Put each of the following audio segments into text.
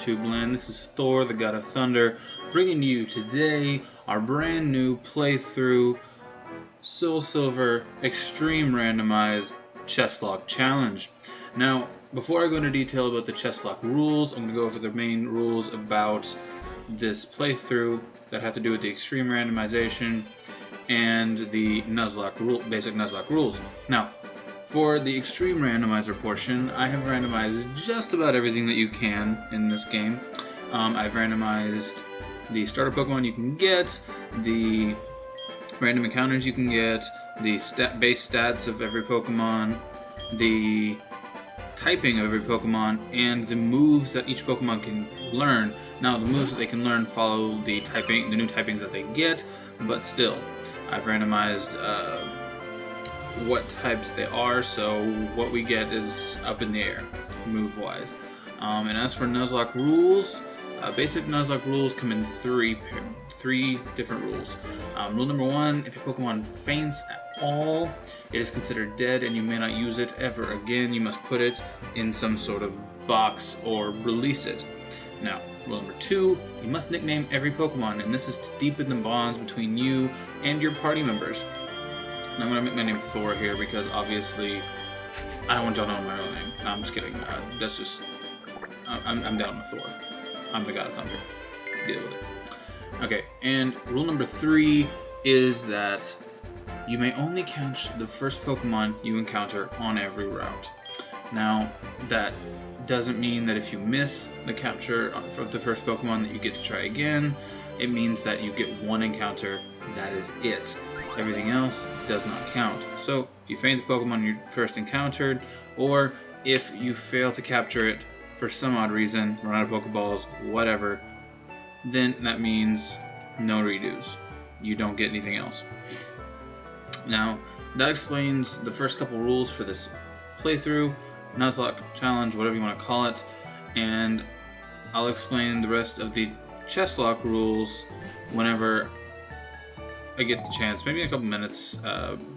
YouTube land. This is Thor, the God of Thunder, bringing you today our brand new playthrough Soul Silver Extreme Randomized Chesslocke Challenge. Now, before I go into detail about the Chesslocke rules, I'm going to go over the main rules about this playthrough that have to do with the extreme randomization and the basic Nuzlocke rules. Now, for the extreme randomizer portion, I have randomized just about everything that you can in this game. I've randomized the starter Pokemon you can get, the random encounters you can get, the base stats of every Pokemon, the typing of every Pokemon, and the moves that each Pokemon can learn. Now, the moves that they can learn follow the new typings that they get, but still, I've randomized what types they are, so what we get is up in the air, move-wise. And as for Nuzlocke rules, basic Nuzlocke rules come in three different rules. Rule number 1, if your Pokemon faints at all, it is considered dead and you may not use it ever again. You must put it in some sort of box or release it. Now, rule number 2, you must nickname every Pokemon, and this is to deepen the bonds between you and your party members. And I'm going to make my name Thor here because obviously I don't want y'all knowing my real name. No, I'm just kidding. That's just... I'm down with Thor. I'm the God of Thunder. Deal with it. Okay, and rule number 3 is that you may only catch the first Pokemon you encounter on every route. Now, that doesn't mean that if you miss the capture of the first Pokemon that you get to try again. It means that you get one encounter, that is it. Everything else does not count. So, if you faint the Pokemon you first encountered, or if you fail to capture it for some odd reason, run out of Pokeballs, whatever, then that means no redos. You don't get anything else. Now, that explains the first couple rules for this playthrough, Nuzlocke challenge, whatever you want to call it, and I'll explain the rest of the Chesslocke rules whenever I get the chance, maybe in a couple minutes.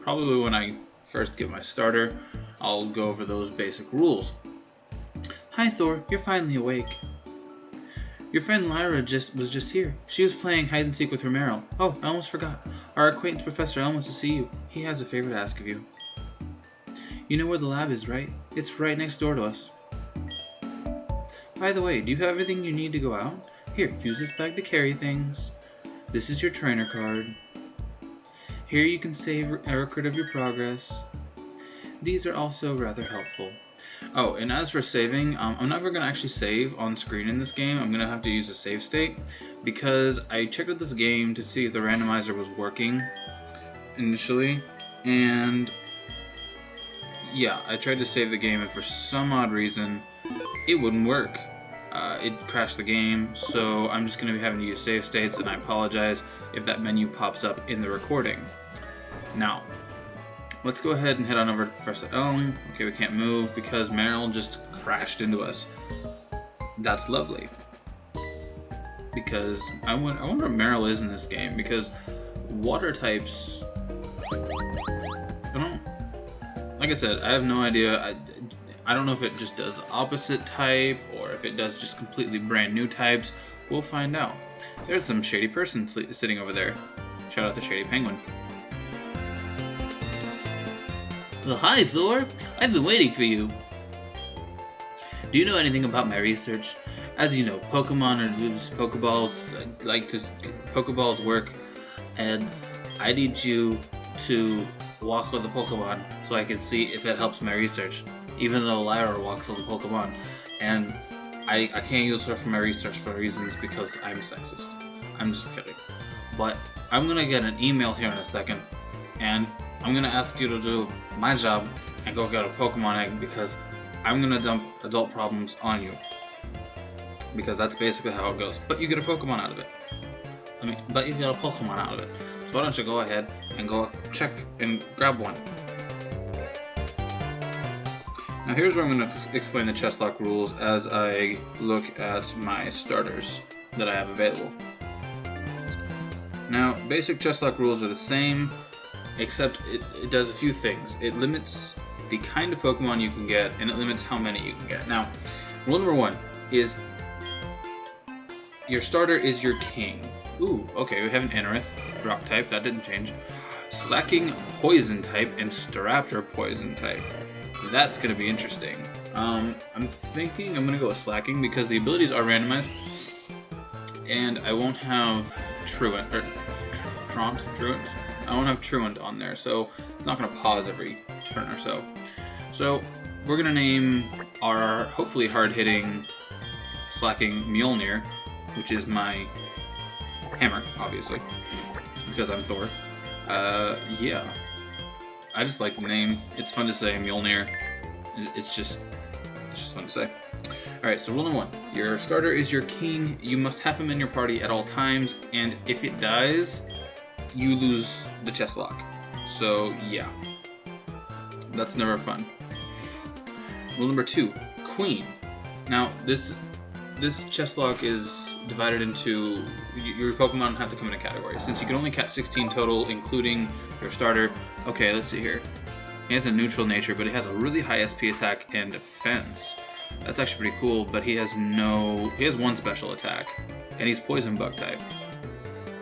Probably when I first get my starter, I'll go over those basic rules. Hi Thor, you're finally awake. Your friend Lyra was just here. She was playing hide and seek with her Meryl. Oh, I almost forgot. Our acquaintance Professor Elm wants to see you. He has a favor to ask of you. You know where the lab is, right? It's right next door to us. By the way, do you have everything you need to go out? Here, use this bag to carry things. This is your trainer card. Here you can save a record of your progress. These are also rather helpful. Oh, and as for saving, I'm never going to actually save on screen in this game. I'm going to have to use a save state because I checked out this game to see if the randomizer was working initially, and yeah, I tried to save the game and for some odd reason it wouldn't work. It crashed the game, so I'm just going to be having to use save states, and I apologize if that menu pops up in the recording. Now, let's go ahead and head on over to Professor Elm. Okay, we can't move because Meryl just crashed into us. That's lovely. Because I wonder what Meryl is in this game, because water types... Like I said, I have no idea. I don't know if it just does the opposite type, or if it does just completely brand new types. We'll find out. There's some shady person sitting over there. Shout out to Shady Penguin. Well, hi Thor! I've been waiting for you. Do you know anything about my research? As you know, Pokemon are loose Pokeballs. Pokeballs work, and I need you to walk with the Pokemon so I can see if it helps my research. Even though Lyra walks with the Pokemon, and I can't use her for my research for reasons because I'm sexist. I'm just kidding. But I'm gonna get an email here in a second, and I'm gonna ask you to do my job and go get a Pokemon egg because I'm gonna dump adult problems on you. Because that's basically how it goes. But you get a Pokemon out of it. But you get a Pokemon out of it. So why don't you go ahead and go check and grab one. Now here's where I'm going to explain the Chesslocke rules as I look at my starters that I have available. Now, basic Chesslocke rules are the same, except it does a few things. It limits the kind of Pokemon you can get, and it limits how many you can get. Now, rule number 1 is Your starter is your king. Ooh, okay, we have an Anorith, rock type, that didn't change. Slacking poison type and Staraptor poison type. That's gonna be interesting. I'm thinking I'm gonna go with slacking because the abilities are randomized, and I won't have Truant or Truant. I won't have Truant on there, so it's not gonna pause every turn or so. So we're gonna name our hopefully hard-hitting slacking Mjolnir, which is my hammer, obviously, because I'm Thor. Yeah. I just like the name. It's fun to say, Mjolnir. It's just fun to say. Alright, so rule number 1. Your starter is your king. You must have him in your party at all times, and if it dies, you lose the Chesslocke. So, yeah. That's never fun. Rule number 2. Queen. Now, this Chesslocke is divided into... Your Pokemon have to come in a category. Since you can only catch 16 total, including your starter... Okay, let's see here. He has a neutral nature, but he has a really high SP attack and defense. That's actually pretty cool, but he has one special attack, and he's Poison Bug type.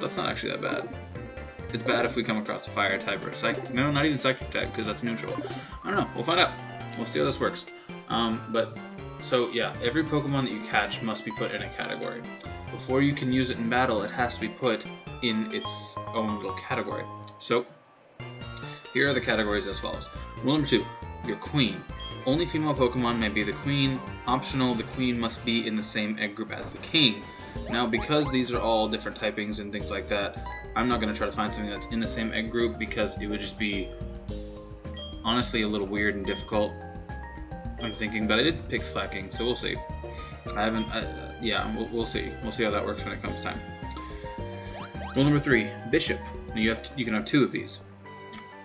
That's not actually that bad. It's bad if we come across a Fire type or a Psychic. No, not even Psychic type, because that's neutral. I don't know. We'll find out. We'll see how this works. So yeah, every Pokemon that you catch must be put in a category. Before you can use it in battle, it has to be put in its own little category. So, here are the categories as follows. Rule number 2, your queen. Only female Pokemon may be the queen. Optional, the queen must be in the same egg group as the king. Now, because these are all different typings and things like that, I'm not going to try to find something that's in the same egg group because it would just be, honestly, a little weird and difficult. I'm thinking, but I did pick slacking, so we'll see. We'll see. We'll see how that works when it comes time. Rule number 3, Bishop. Now you can have 2 of these.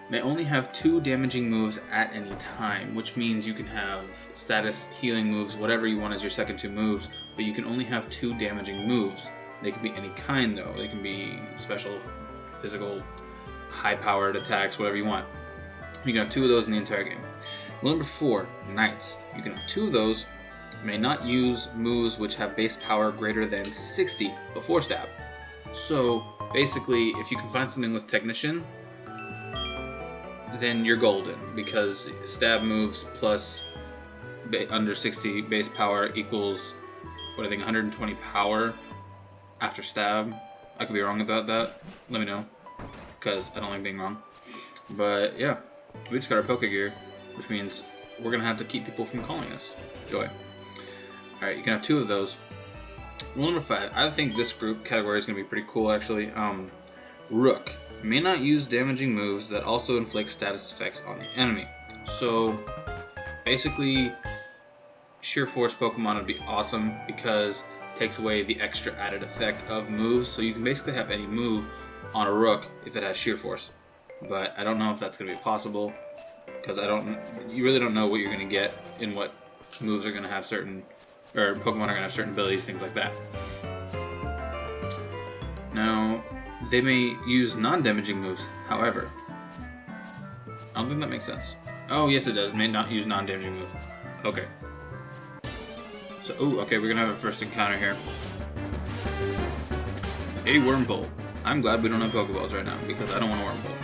May only have 2 damaging moves at any time, which means you can have status, healing moves, whatever you want as your second 2 moves, but you can only have 2 damaging moves. They can be any kind, though. They can be special, physical, high-powered attacks, whatever you want. You can have 2 of those in the entire game. Rule number 4, Knights. You can have 2 of those. May not use moves which have base power greater than 60 before stab. So, basically, if you can find something with Technician, then you're golden, because stab moves plus under 60 base power equals, 120 power after stab. I could be wrong about that. Let me know, because I don't like being wrong. But yeah, we just got our Pokegear, which means we're going to have to keep people from calling us. Joy. Alright, you can have 2 of those. Rule number 5. I think this group category is going to be pretty cool, actually. Rook. May not use damaging moves that also inflict status effects on the enemy. So, basically, Sheer Force Pokemon would be awesome because it takes away the extra added effect of moves. So you can basically have any move on a Rook if it has Sheer Force. But I don't know if that's going to be possible, because you really don't know what you're going to get and what moves are going to have certain, or Pokemon are going to have certain abilities, things like that. Now, they may use non-damaging moves, however. I don't think that makes sense. Oh, yes it does. May not use non-damaging moves. Okay. So, okay, we're going to have a first encounter here. A Wurmple. I'm glad we don't have Pokeballs right now, because I don't want a Wurmple.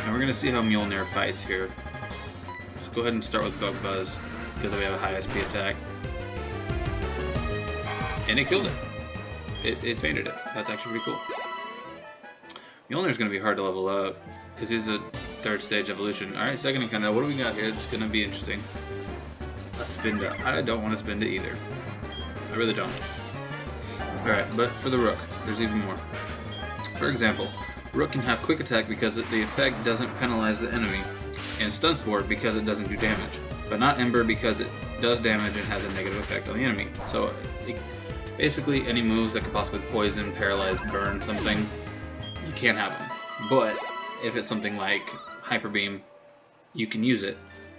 And we're going to see how Mjolnir fights here. Let's go ahead and start with Bug Buzz, because we have a high SP attack. And it killed it. It fainted it. That's actually pretty cool. Mjolnir's going to be hard to level up, because he's a 3rd stage evolution. Alright, second encounter. What do we got here? It's going to be interesting. A Spinda. I don't want a Spinda either. I really don't. Alright, but for the Rook, there's even more. For example, Rook can have Quick Attack because the effect doesn't penalize the enemy, and Stun Spore because it doesn't do damage, but not Ember because it does damage and has a negative effect on the enemy. So, basically, any moves that could possibly poison, paralyze, burn something, you can't have them. But if it's something like Hyper Beam, you can use it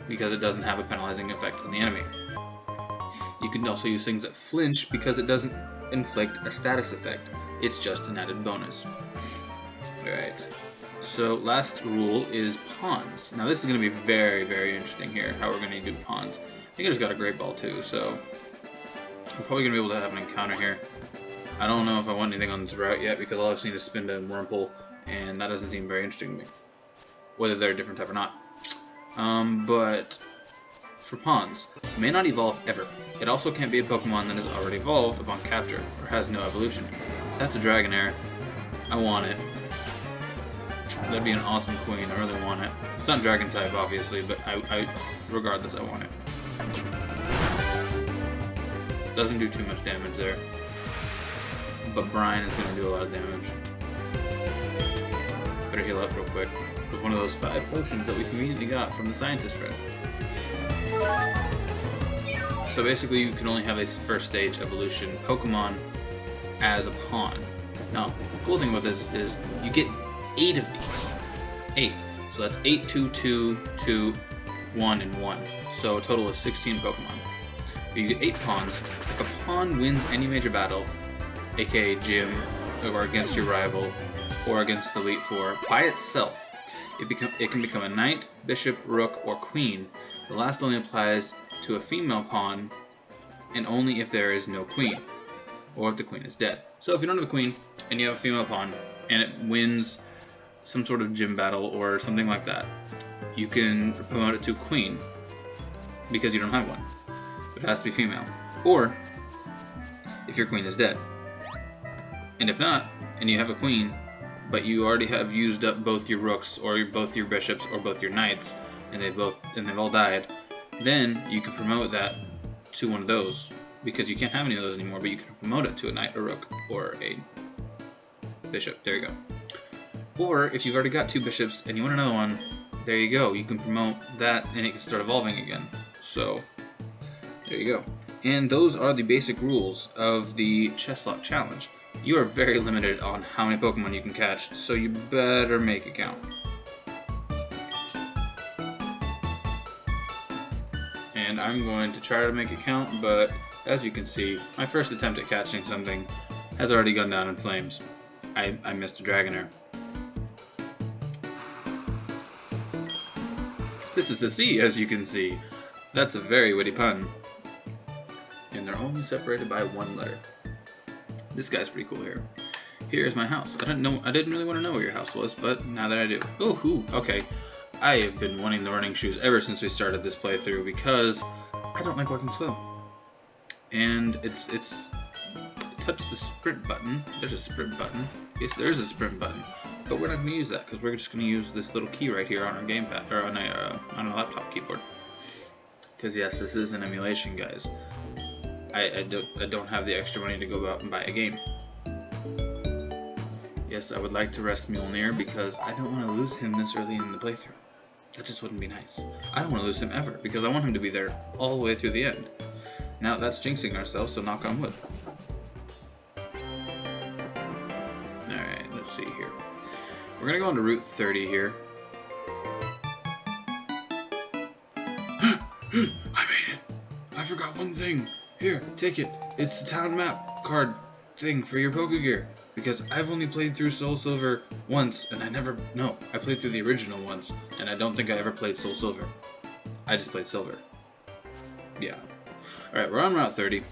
because it doesn't have a penalizing effect on the enemy. You can also use things that flinch because it doesn't inflict a status effect. It's just an added bonus. Alright, so last rule is pawns. Now this is going to be very, very interesting here, how we're going to do pawns. I think I just got a Great Ball too, so We're probably going to be able to have an encounter here. I don't know if I want anything on this route yet because all I've seen is Spinda and Wurmple, and that doesn't seem very interesting to me, whether they're a different type or not. But for pawns, it may not evolve ever. It also can't be a Pokemon that is already evolved upon capture or has no evolution. That's a Dragonair. I want it. That'd be an awesome queen. I really want it. It's not Dragon type, obviously, but regardless, I want it. Doesn't do too much damage there, but Brian is going to do a lot of damage. Better heal up real quick with one of those 5 potions that we conveniently got from the scientist friend. So basically, you can only have a first stage evolution Pokemon as a pawn. Now, the cool thing about this is you get 8 of these. 8. So that's 8, 2, 2, 2, 1, and 1. So a total of 16 Pokemon. You get 8 pawns. If a pawn wins any major battle, aka gym, or against your rival, or against the Elite Four, by itself, it can become a knight, bishop, rook, or queen. The last only applies to a female pawn, and only if there is no queen, or if the queen is dead. So if you don't have a queen, and you have a female pawn, and it wins some sort of gym battle or something like that, you can promote it to queen, because you don't have one. It has to be female. Or if your queen is dead. And if not, and you have a queen, but you already have used up both your rooks or both your bishops or both your knights, and they've all died, then you can promote that to one of those, because you can't have any of those anymore, but you can promote it to a knight, a rook, or a bishop. There you go. Or if you've already got 2 bishops and you want another one, there you go. You can promote that and it can start evolving again. So there you go. And those are the basic rules of the Chesslocke challenge. You are very limited on how many Pokemon you can catch, so you better make it count. And I'm going to try to make it count, but as you can see, my first attempt at catching something has already gone down in flames. I missed a Dragonair. This is the sea, as you can see. That's a very witty pun. And they're only separated by 1 letter. This guy's pretty cool here. Here's my house. I didn't really want to know where your house was, but now that I do. Oh, okay. I have been wanting the running shoes ever since we started this playthrough because I don't like walking slow. And touch the sprint button. There's a sprint button. Yes, there is a sprint button. But we're not going to use that because we're just going to use this little key right here on our gamepad or on a laptop keyboard. Because yes, this is an emulation, guys. I don't have the extra money to go out and buy a game. Yes, I would like to rest Mjolnir because I don't want to lose him this early in the playthrough. That just wouldn't be nice. I don't want to lose him ever because I want him to be there all the way through the end. Now that's jinxing ourselves, so knock on wood. Alright, let's see here. We're going to go on to Route 30 here. I made it! I forgot one thing. Here, take it. It's the town map card thing for your Pokegear. Because I've only played through Soul Silver once, and I played through the original once, and I don't think I ever played Soul Silver. I just played Silver. Yeah. Alright, we're on Route 30.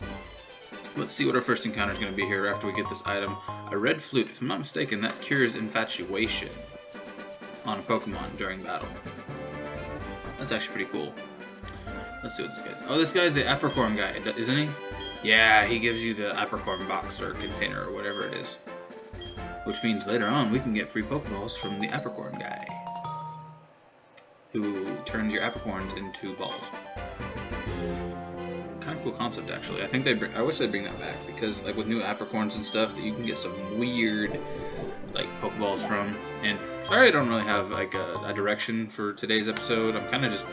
Let's see what our first encounter is going to be here after we get this item. A red flute. If I'm not mistaken, that cures infatuation on a Pokemon during battle. That's actually pretty cool. Let's see what this guy's. Oh, this guy's the Apricorn guy, isn't he? Yeah, he gives you the Apricorn box or container or whatever it is. Which means later on we can get free Pokeballs from the Apricorn guy, who turns your Apricorns into balls. Kind of cool concept, actually. I wish they'd bring that back because, like, with new Apricorns and stuff, that you can get some weird, like, Pokeballs from. And sorry, I don't really have like a direction for today's episode. I'm kind of just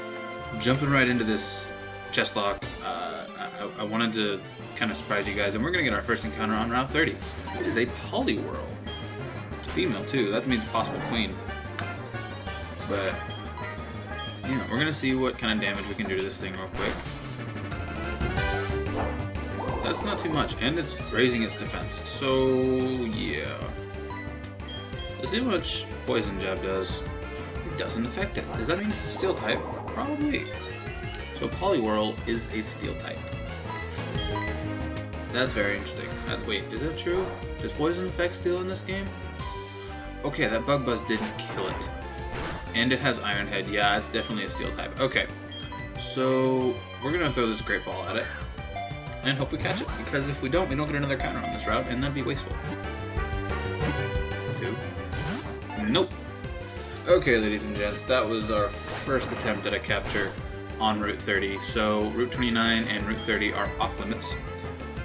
jumping right into this Chesslocke. I wanted to kind of surprise you guys, and we're gonna get our first encounter on Route 30. It is a Poliwhirl. It's female too. That means possible queen. But yeah, we're gonna see what kind of damage we can do to this thing real quick. That's not too much, and it's raising its defense. So yeah, let's see how much Poison Jab does. It doesn't affect it. Does that mean it's a Steel type? Probably. So Poliwhirl is a Steel type. That's very interesting. Wait, is that true? Does poison affect steel in this game? Okay, that bug buzz didn't kill it. And it has Iron Head. Yeah, it's definitely a steel type. Okay, so we're gonna throw this great ball at it and hope we catch it, because if we don't get another counter on this route, and that'd be wasteful. 2. Nope. Okay, ladies and gents, that was our first attempt at a capture on Route 30. So Route 29 and Route 30 are off limits.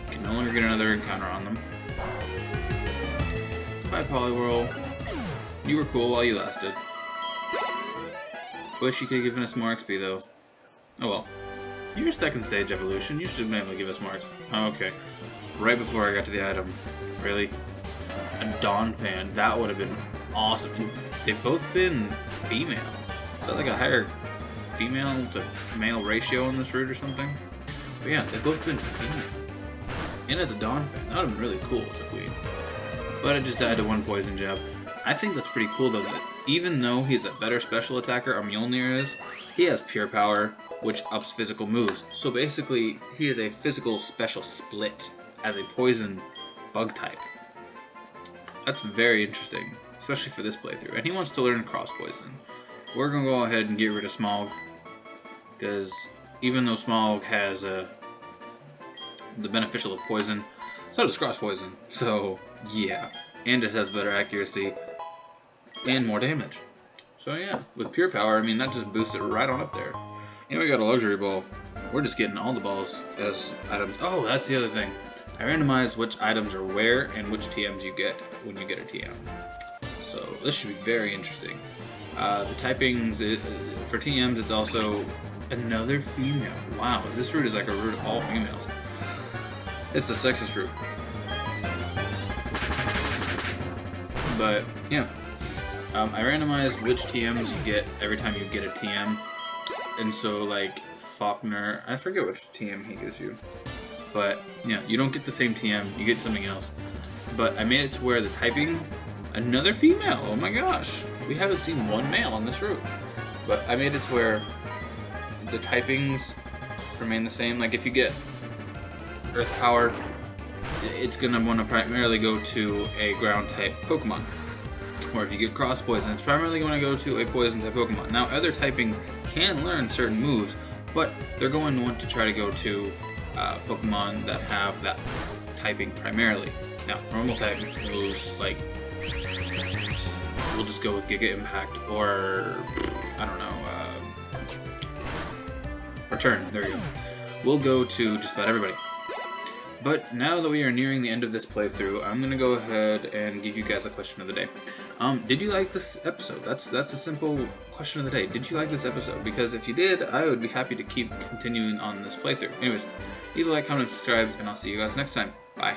You can no longer get another encounter on them. Bye, Poliwhirl. You were cool while you lasted. Wish you could have given us more XP though. Oh well. You're second stage evolution. You should have been able to give us more XP. Oh, okay. Right before I got to the item. Really? A Dawn fan. That would have been awesome. And they've both been female. Is that like a higher female to male ratio on this route or something? But yeah, they've both been female. And it's a Dawn fan. That would have been really cool as a queen. But it just died to one poison jab. I think that's pretty cool though, that even though he's a better special attacker, or Mjolnir is, he has pure power, which ups physical moves. So basically, he is a physical special split as a poison bug type. That's very interesting, especially for this playthrough. And he wants to learn cross poison. We're going to go ahead and get rid of Smog, because even though Smog has the beneficial of poison, so does cross poison. So yeah, and it has better accuracy and more damage. So yeah, with pure power, I mean, that just boosts it right on up there. And we got a luxury ball. We're just getting all the balls as items. Oh, that's the other thing. I randomized which items are where and which TMs you get when you get a TM. So this should be very interesting. The typings, for TMs, it's also another female. Wow, this route is like a route of all females. It's a sexist route. But yeah, I randomized which TMs you get every time you get a TM. And so like Faulkner, I forget which TM he gives you. But yeah, you don't get the same TM, you get something else. But I made it to where the typing, another female, oh my gosh. We haven't seen one male on this route. But I made it to where the typings remain the same. Like if you get Earth Power, it's going to want to primarily go to a ground type Pokemon. Or if you get Cross Poison, it's primarily going to go to a Poison type Pokemon. Now other typings can learn certain moves, but they're going to want to try to go to Pokemon that have that typing primarily. Now, normal type moves, like, we'll just go with Giga Impact, or, I don't know, Return, there you go. We'll go to just about everybody. But now that we are nearing the end of this playthrough, I'm going to go ahead and give you guys a question of the day. Did you like this episode? That's a simple question of the day. Did you like this episode? Because if you did, I would be happy to keep continuing on this playthrough. Anyways, leave a like, comment, subscribe, and I'll see you guys next time. Bye.